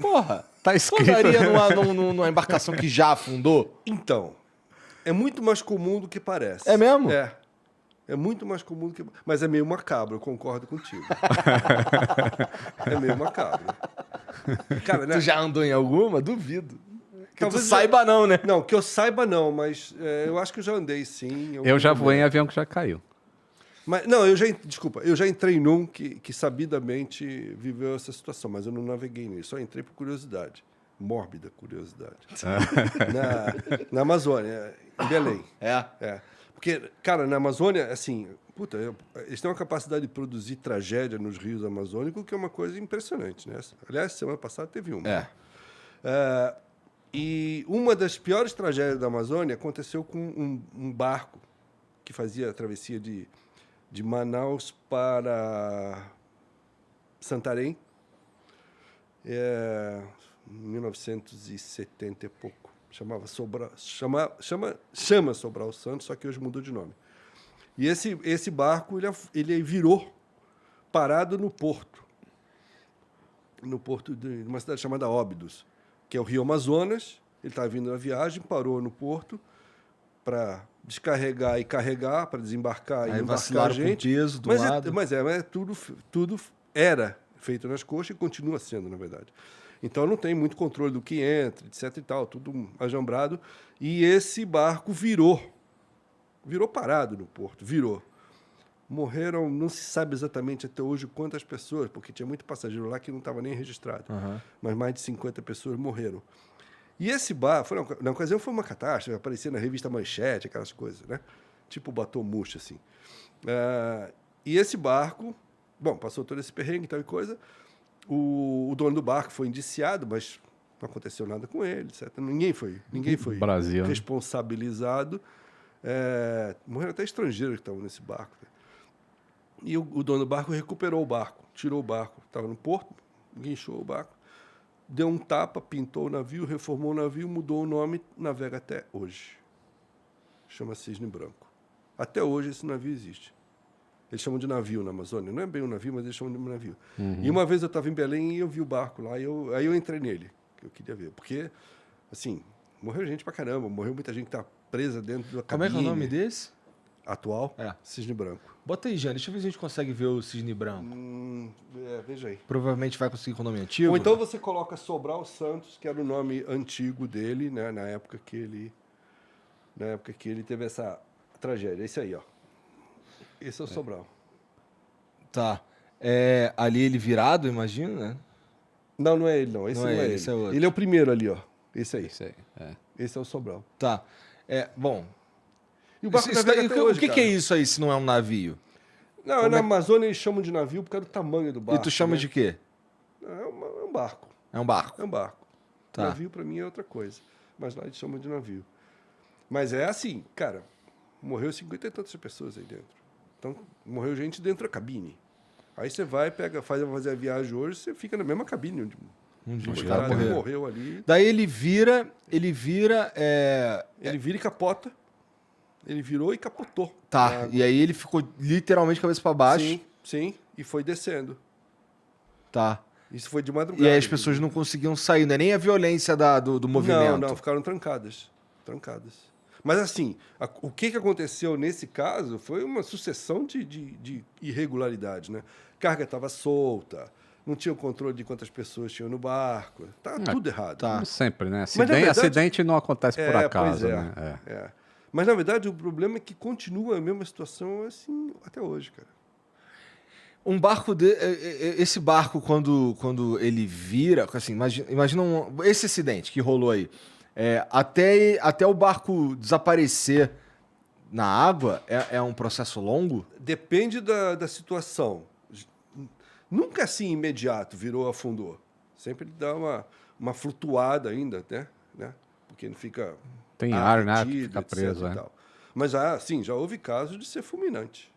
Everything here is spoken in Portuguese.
Porra, Tá escrito. pousaria numa embarcação que já afundou? Então, é muito mais comum do que parece. É mesmo? É. É muito mais comum do que... Mas é meio macabro, eu concordo contigo. É meio macabro. Cara, né? Tu já andou em alguma? Duvido. Que Talvez tu saiba não, né? Não, que eu saiba não, mas eu acho que eu já andei sim. Eu já voei em avião que já caiu. Mas, não, desculpa, eu já entrei num que sabidamente viveu essa situação, mas eu não naveguei nisso, só entrei por curiosidade. Mórbida curiosidade. Na Amazônia, em Belém. É. Porque, cara, na Amazônia, assim, eles têm uma capacidade de produzir tragédia nos rios amazônicos, que é uma coisa impressionante, né? Aliás, semana passada teve uma. E uma das piores tragédias da Amazônia aconteceu com um barco que fazia a travessia de Manaus para Santarém, em 1970 e pouco. Chama Sobral Santos, só que hoje mudou de nome. E esse barco ele virou parado no porto de uma cidade chamada Óbidos, que é o Rio Amazonas. Ele estava vindo na viagem, parou no porto para descarregar e carregar, para desembarcar e embarcar a gente. Com peso do lado. Mas tudo era feito nas coxas e continua sendo, na verdade. Então não tem muito controle do que entra, etc e tal, tudo ajambrado. E esse barco virou parado no porto, Morreram, não se sabe exatamente até hoje quantas pessoas, porque tinha muito passageiro lá que não estava nem registrado. Mas mais de 50 pessoas morreram. E esse barco, na ocasião foi uma catástrofe, aparecia na revista Manchete, aquelas coisas, né? Tipo batom murcho, assim. E esse barco, passou todo esse perrengue e tal e coisa. O dono do barco foi indiciado, mas não aconteceu nada com ele, etc. Ninguém foi Brasil, né? responsabilizado. Morreram até estrangeiros que estavam nesse barco. E o dono do barco recuperou o barco, tirou o barco. Estava no porto, guinchou o barco, deu um tapa, pintou o navio, reformou o navio, mudou o nome, navega até hoje. Chama Cisne Branco. Até hoje esse navio existe. Eles chamam de navio na Amazônia. Não é bem um navio, mas eles chamam de navio. E uma vez eu estava em Belém e eu vi o barco lá. Aí eu entrei nele, que eu queria ver. Porque, assim, morreu gente pra caramba. Morreu muita gente que tá presa dentro da cabine. Como é que é o nome desse? Atual? Cisne Branco. Bota aí, Jean. Deixa eu ver se a gente consegue ver o cisne branco. Veja aí. Provavelmente vai conseguir com o nome antigo. Ou então você coloca Sobral Santos, que era o nome antigo dele, né? Na época que ele teve essa tragédia. Esse aí, ó. Esse é o Sobral. Tá. Ali ele virado, imagino, né? Não é ele, não. Esse não é ele. Esse é outro. Ele é o primeiro ali, ó. Esse aí. Isso aí. Esse é o Sobral. Tá. Bom. E o barco navega até hoje, o que cara. é isso aí se não é um navio? Não, na Amazônia eles chamam de navio por causa do tamanho do barco. E tu chama né? de quê? É um barco. É um barco. É um barco. Tá. Navio pra mim é outra coisa. Mas lá eles chamam de navio. Mas é assim, cara, morreu 50 e tantas pessoas aí dentro. Então, morreu gente dentro da cabine. Aí você vai, faz a viagem hoje, você fica na mesma cabine onde os o caras cara morreram. morreu ali. Daí ele vira. Ele vira e capota. Ele virou e capotou. Tá. E aí ele ficou literalmente cabeça pra baixo. Sim. E foi descendo. Tá. Isso foi de madrugada. E aí as pessoas não conseguiam sair, não é nem a violência do movimento. Não, ficaram trancadas. Mas assim, o que aconteceu nesse caso foi uma sucessão de irregularidades, né? Carga estava solta, não tinha o controle de quantas pessoas tinham no barco, tudo errado. Tá. Como sempre, né? na verdade- Acidente não acontece por acaso, pois né? Mas na verdade o problema é que continua a mesma situação assim até hoje, cara. Um barco esse barco quando ele vira, assim, imagina esse acidente que rolou aí, até o barco desaparecer na água é um processo longo? Depende da situação. Nunca assim imediato afundou. Sempre dá uma flutuada ainda, né? Porque não fica Tem ar, né? Que retido, fica etc preso, e tal. Mas já houve casos de ser fulminante.